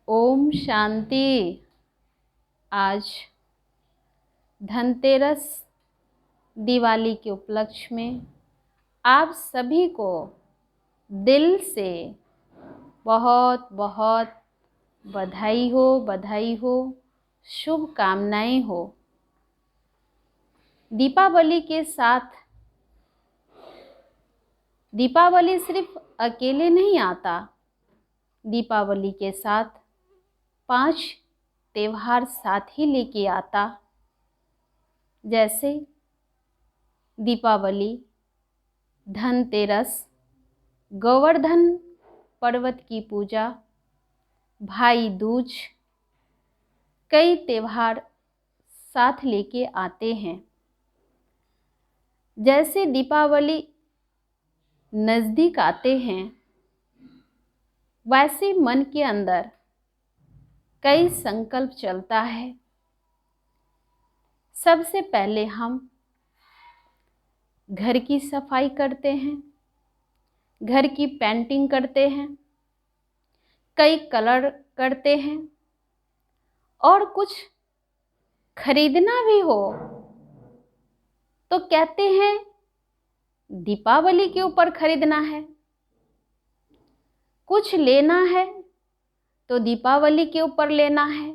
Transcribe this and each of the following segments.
ओम शांति। आज धनतेरस दिवाली के उपलक्ष्य में आप सभी को दिल से बहुत बहुत बधाई हो, शुभकामनाएं हो। दीपावली सिर्फ अकेले नहीं आता। दीपावली के साथ 5 त्योहार साथ ही लेके आता, जैसे दीपावली, धनतेरस, गोवर्धन पर्वत की पूजा, भाई दूज, कई त्योहार साथ लेके आते हैं। जैसे दीपावली नज़दीक आते हैं, वैसे मन के अंदर कई संकल्प चलता है। सबसे पहले हम घर की सफाई करते हैं, घर की पेंटिंग करते हैं, कई कलर करते हैं, और कुछ खरीदना भी हो तो कहते हैं दीपावली के ऊपर खरीदना है। कुछ लेना है तो दीपावली के ऊपर लेना है।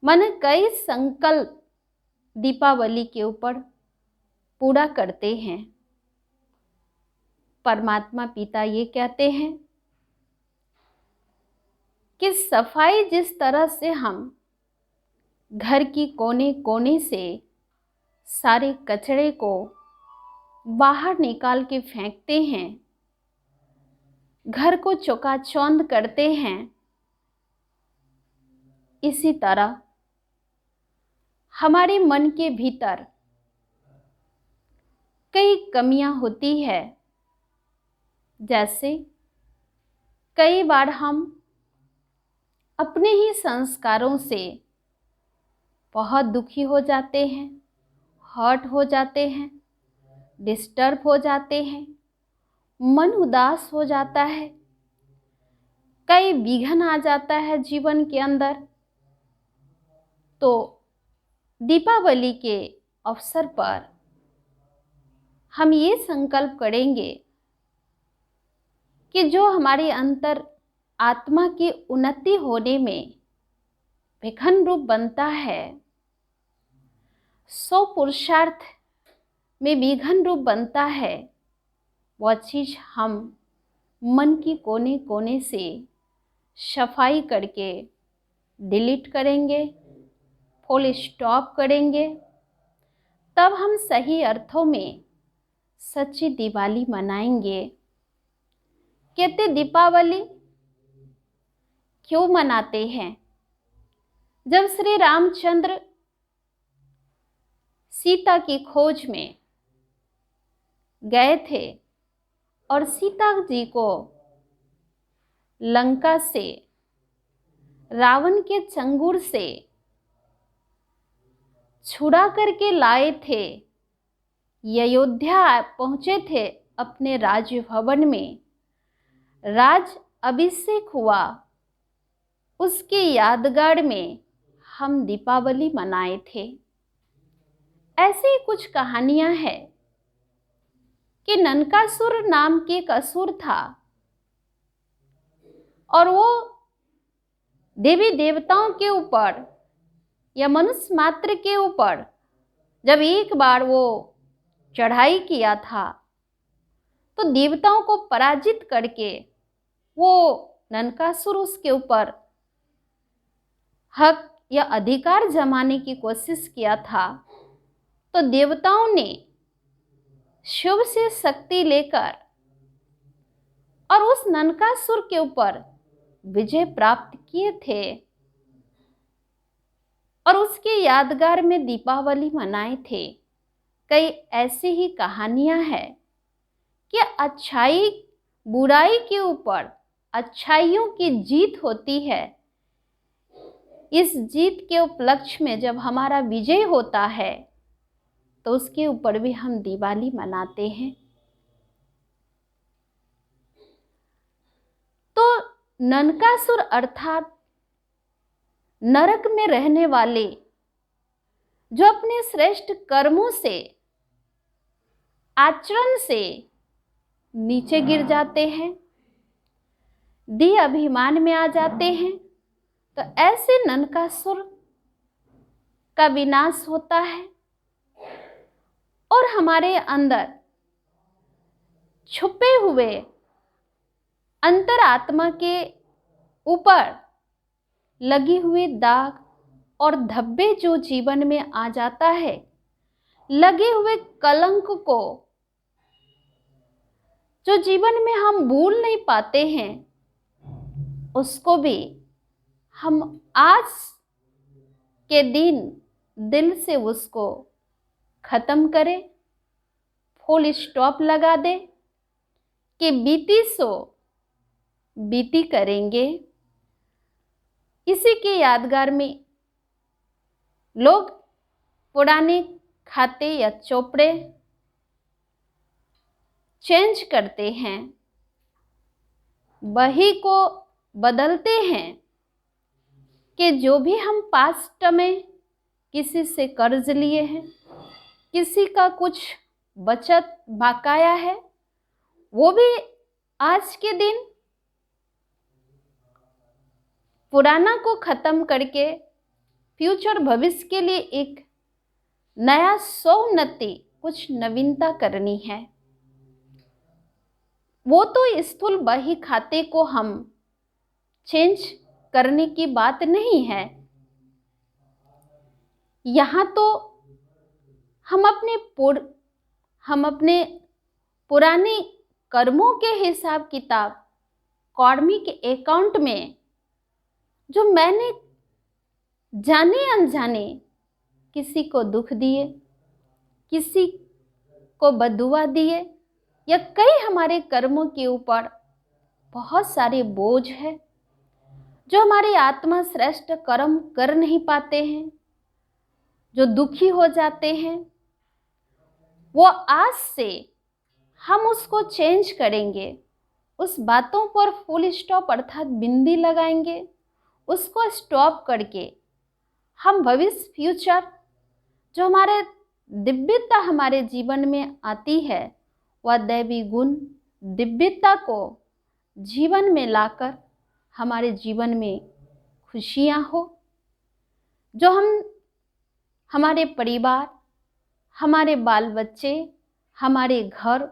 मन कई संकल्प दीपावली के ऊपर पूरा करते हैं। परमात्मा पिता ये कहते हैं कि सफाई जिस तरह से हम घर की कोने कोने से सारे कचरे को बाहर निकाल के फेंकते हैं, घर को चकाचौंध करते हैं, इसी तरह हमारे मन के भीतर कई कमियां होती है। जैसे कई बार हम अपने ही संस्कारों से बहुत दुखी हो जाते हैं, हर्ट हो जाते हैं, डिस्टर्ब हो जाते हैं, मन उदास हो जाता है, कई विघ्न आ जाता है जीवन के अंदर। तो दीपावली के अवसर पर हम ये संकल्प करेंगे कि जो हमारे अंतर आत्मा की उन्नति होने में विघ्न रूप बनता है, 100 पुरुषार्थ में विघ्न रूप बनता है, वह चीज हम मन की कोने कोने से सफाई करके डिलीट करेंगे, फुल स्टॉप करेंगे। तब हम सही अर्थों में सच्ची दिवाली मनाएंगे। कहते दीपावली क्यों मनाते हैं? जब श्री रामचंद्र सीता की खोज में गए थे और सीता जी को लंका से रावण के चंगुल से छुड़ा करके लाए थे, अयोध्या पहुंचे थे, अपने राजभवन में राज अभिषेक हुआ, उसके यादगार में हम दीपावली मनाए थे। ऐसी कुछ कहानियां हैं कि ननकासुर नाम के एक असुर था और वो देवी देवताओं के ऊपर या मनुष्य मात्र के ऊपर जब एक बार वो चढ़ाई किया था तो देवताओं को पराजित करके वो ननकासुर उसके ऊपर हक या अधिकार जमाने की कोशिश किया था। तो देवताओं ने शिव से शक्ति लेकर और उस ननकासुर के ऊपर विजय प्राप्त किए थे और उसके यादगार में दीपावली मनाए थे। कई ऐसी ही कहानियां हैं कि अच्छाई बुराई के ऊपर अच्छाइयों की जीत होती है। इस जीत के उपलक्ष्य में जब हमारा विजय होता है तो उसके ऊपर भी हम दिवाली मनाते हैं। तो नरकासुर अर्थात नरक में रहने वाले जो अपने श्रेष्ठ कर्मों से, आचरण से नीचे गिर जाते हैं, दी अभिमान में आ जाते हैं, तो ऐसे नरकासुर का विनाश होता है और हमारे अंदर छुपे हुए अंतरात्मा के ऊपर लगी हुई दाग और धब्बे जो जीवन में आ जाता है, लगे हुए कलंक को जो जीवन में हम भूल नहीं पाते हैं, उसको भी हम आज के दिन दिल से उसको खत्म करें, फुल स्टॉप लगा दें कि बीती सो बीती करेंगे। इसी के यादगार में लोग पुराने खाते या चोपड़े चेंज करते हैं, बही को बदलते हैं कि जो भी हम पास्ट में किसी से कर्ज लिए हैं, किसी का कुछ बचत बकाया है, वो भी आज के दिन पुराना को खत्म करके फ्यूचर भविष्य के लिए एक नया सौन्नति, कुछ नवीनता करनी है। वो तो स्थूल बही खाते को हम चेंज करने की बात नहीं है। यहाँ तो हम अपने पुराने कर्मों के हिसाब किताब कार्मिक अकाउंट में जो मैंने जाने अनजाने किसी को दुख दिए, किसी को बदुआ दिए, या कई हमारे कर्मों के ऊपर बहुत सारे बोझ है जो हमारी आत्मा श्रेष्ठ कर्म कर नहीं पाते हैं, जो दुखी हो जाते हैं, वो आज से हम उसको चेंज करेंगे। उस बातों पर फुल स्टॉप अर्थात बिंदी लगाएंगे, उसको स्टॉप करके हम भविष्य फ्यूचर जो हमारे दिव्यता हमारे जीवन में आती है, वह दैवी गुण दिव्यता को जीवन में लाकर हमारे जीवन में खुशियाँ हो, जो हमारे परिवार, हमारे बाल बच्चे, हमारे घर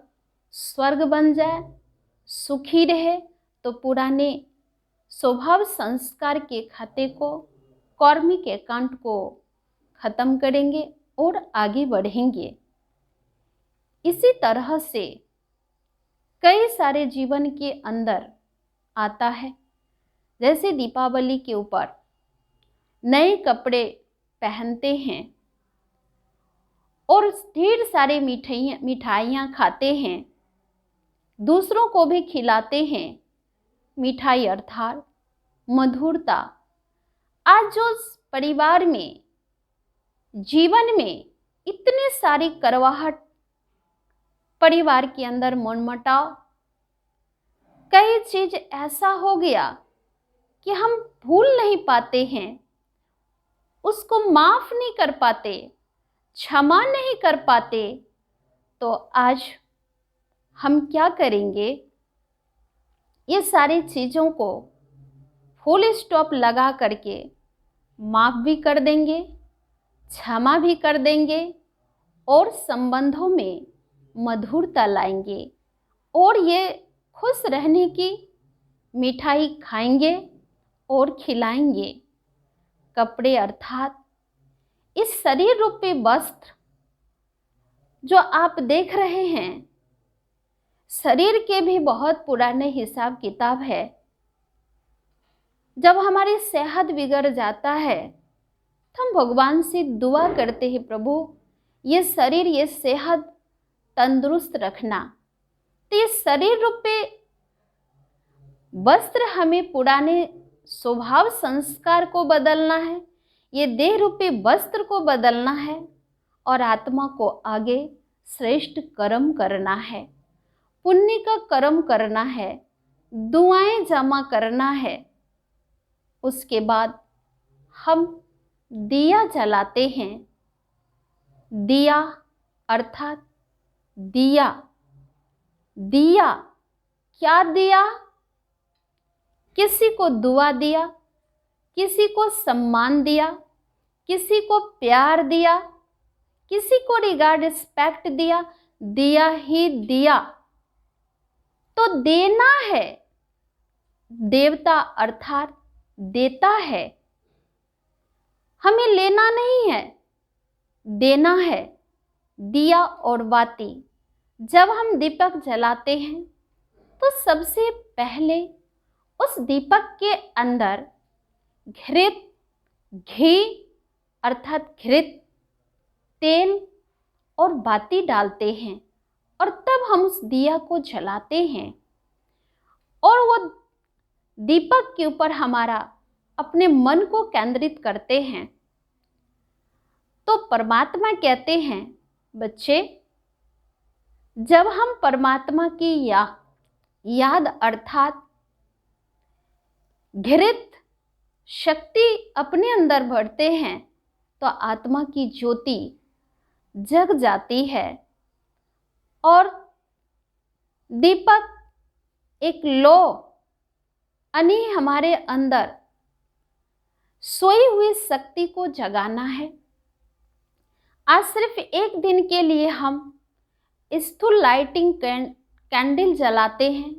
स्वर्ग बन जाए, सुखी रहे। तो पुराने स्वभाव संस्कार के खाते को, कार्मिक अकाउंट को खत्म करेंगे और आगे बढ़ेंगे। इसी तरह से कई सारे जीवन के अंदर आता है, जैसे दीपावली के ऊपर नए कपड़े पहनते हैं और ढेर सारे मिठाइयाँ खाते हैं, दूसरों को भी खिलाते हैं। मिठाई अर्थात मधुरता। आज जो परिवार में, जीवन में इतने सारी करवाहट, परिवार के अंदर मनमुटाव, कई चीज ऐसा हो गया कि हम भूल नहीं पाते हैं, उसको माफ नहीं कर पाते, क्षमा नहीं कर पाते। तो आज हम क्या करेंगे? ये सारी चीज़ों को फुल स्टॉप लगा करके माफ भी कर देंगे, क्षमा भी कर देंगे और संबंधों में मधुरता लाएंगे और ये खुश रहने की मिठाई खाएंगे और खिलाएंगे। कपड़े अर्थात इस शरीर रूपी वस्त्र जो आप देख रहे हैं, शरीर के भी बहुत पुराने हिसाब किताब है। जब हमारी सेहत बिगड़ जाता है तो हम भगवान से दुआ करते हैं, प्रभु ये शरीर, ये सेहत तंदुरुस्त रखना। तो ये शरीर रूपी वस्त्र हमें पुराने स्वभाव संस्कार को बदलना है, ये देह रूपी वस्त्र को बदलना है और आत्मा को आगे श्रेष्ठ कर्म करना है, पुण्य का कर्म करना है, दुआएं जमा करना है। उसके बाद हम दिया जलाते हैं। दिया अर्थात दिया। दिया क्या दिया? किसी को दुआ दिया, किसी को सम्मान दिया, किसी को प्यार दिया, किसी को रिगार्ड रिस्पेक्ट दिया। दिया ही दिया। तो देना है। देवता अर्थात देता है। हमें लेना नहीं है, देना है। दिया और बाती, जब हम दीपक जलाते हैं तो सबसे पहले उस दीपक के अंदर घृत, घी अर्थात घृत, तेल और बाती डालते हैं और तब हम उस दिया को जलाते हैं और वो दीपक के ऊपर हमारा अपने मन को केंद्रित करते हैं। तो परमात्मा कहते हैं, बच्चे, जब हम परमात्मा की याद अर्थात घृत शक्ति अपने अंदर भरते हैं तो आत्मा की ज्योति जग जाती है और दीपक एक लो यानी हमारे अंदर सोई हुई शक्ति को जगाना है। आज सिर्फ एक दिन के लिए हम स्थूल लाइटिंग कैंडल जलाते हैं,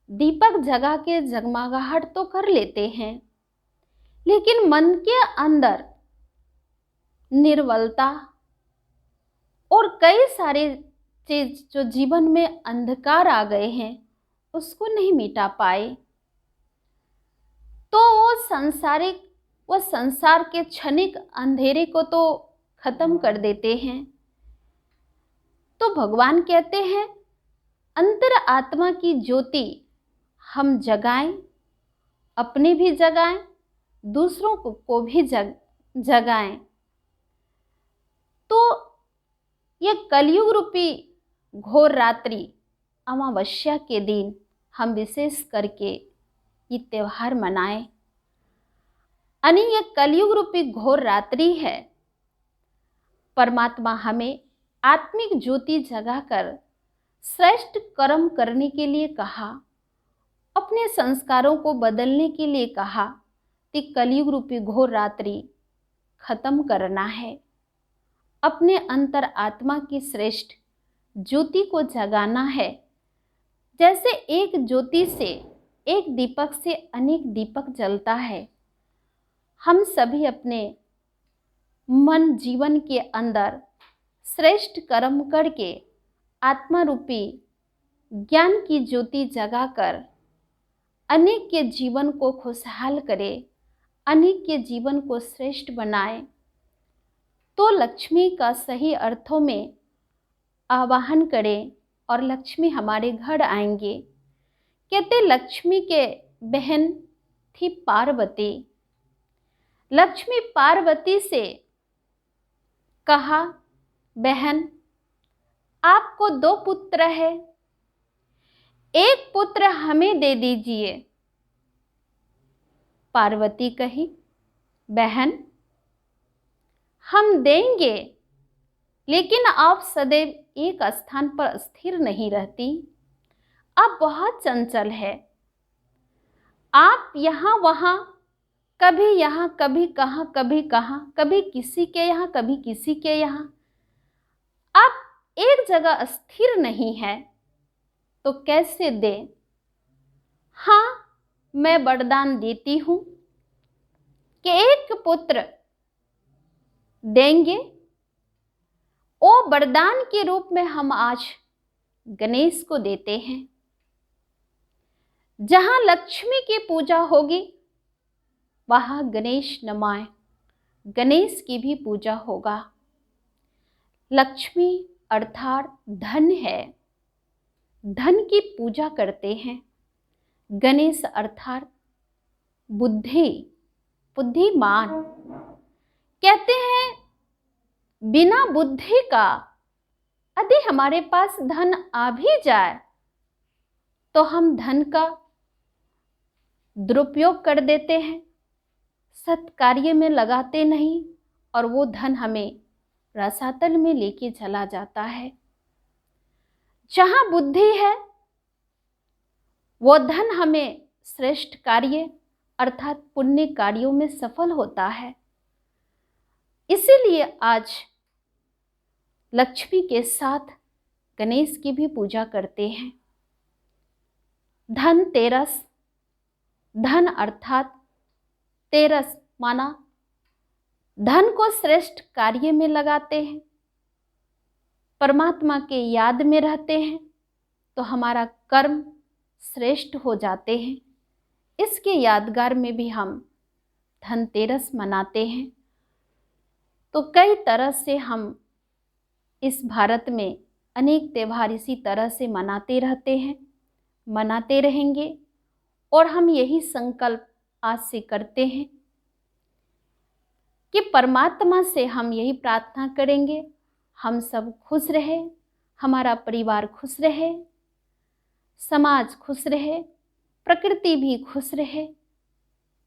दीपक जगा के जगमगाहट तो कर लेते हैं, लेकिन मन के अंदर निर्बलता और कई सारे चीज जो जीवन में अंधकार आ गए हैं उसको नहीं मिटा पाए, तो वो संसार के क्षणिक अंधेरे को तो खत्म कर देते हैं। तो भगवान कहते हैं, अंतर आत्मा की ज्योति हम जगाएं, अपने भी जगाएं, दूसरों को भी जगाएं। तो ये कलयुग रूपी घोर रात्रि अमावस्या के दिन हम विशेष करके ये त्योहार मनाएं। यानी ये कलयुग रूपी घोर रात्रि है। परमात्मा हमें आत्मिक ज्योति जगाकर श्रेष्ठ कर्म करने के लिए कहा, अपने संस्कारों को बदलने के लिए कहा कि कलयुग रूपी घोर रात्रि खत्म करना है, अपने अंतर आत्मा की श्रेष्ठ ज्योति को जगाना है। जैसे एक ज्योति से, एक दीपक से अनेक दीपक जलता है, हम सभी अपने मन जीवन के अंदर श्रेष्ठ कर्म करके आत्मा रूपी ज्ञान की ज्योति जगाकर अनेक के जीवन को खुशहाल करे, अनेक के जीवन को श्रेष्ठ बनाए, तो लक्ष्मी का सही अर्थों में आवाहन करें और लक्ष्मी हमारे घर आएंगे। कहते लक्ष्मी के बहन थी पार्वती। लक्ष्मी पार्वती से कहा, बहन आपको 2 पुत्र है, एक पुत्र हमें दे दीजिए। पार्वती कही, बहन हम देंगे, लेकिन आप सदैव एक स्थान पर स्थिर नहीं रहती, आप बहुत चंचल है। आप यहाँ वहाँ, कभी यहाँ कभी कहाँ, कभी कहाँ, कभी किसी के यहाँ कभी किसी के यहाँ, आप एक जगह स्थिर नहीं है, तो कैसे दे? हाँ, मैं वरदान देती हूँ कि एक पुत्र देंगे। ओ वरदान के रूप में हम आज गणेश को देते हैं। जहां लक्ष्मी की पूजा होगी वहां गणेश नमाय, गणेश की भी पूजा होगा। लक्ष्मी अर्थात धन है, धन की पूजा करते हैं। गणेश अर्थात बुद्धि, बुद्धिमान। कहते हैं बिना बुद्धि का यदि हमारे पास धन आ भी जाए तो हम धन का दुरुपयोग कर देते हैं, सत्कार्य में लगाते नहीं और वो धन हमें रसातल में लेके चला जाता है। जहाँ बुद्धि है वो धन हमें श्रेष्ठ कार्य अर्थात पुण्य कार्यों में सफल होता है। इसीलिए आज लक्ष्मी के साथ गणेश की भी पूजा करते हैं। धनतेरस, धन अर्थात तेरस माना धन को श्रेष्ठ कार्य में लगाते हैं, परमात्मा के याद में रहते हैं तो हमारा कर्म श्रेष्ठ हो जाते हैं। इसके यादगार में भी हम धनतेरस मनाते हैं। तो कई तरह से हम इस भारत में अनेक त्यौहार इसी तरह से मनाते रहते हैं, मनाते रहेंगे और हम यही संकल्प आज से करते हैं कि परमात्मा से हम यही प्रार्थना करेंगे, हम सब खुश रहे, हमारा परिवार खुश रहे, समाज खुश रहे, प्रकृति भी खुश रहे।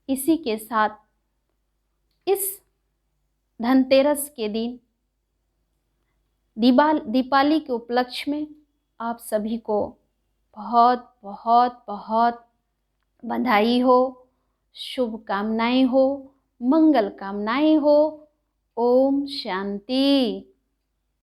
इसी के साथ इस धनतेरस के दिन दीपावली के उपलक्ष्य में आप सभी को बहुत बहुत बहुत बधाई हो, शुभकामनाएं हो, मंगल कामनाएं हो। ओम शांति।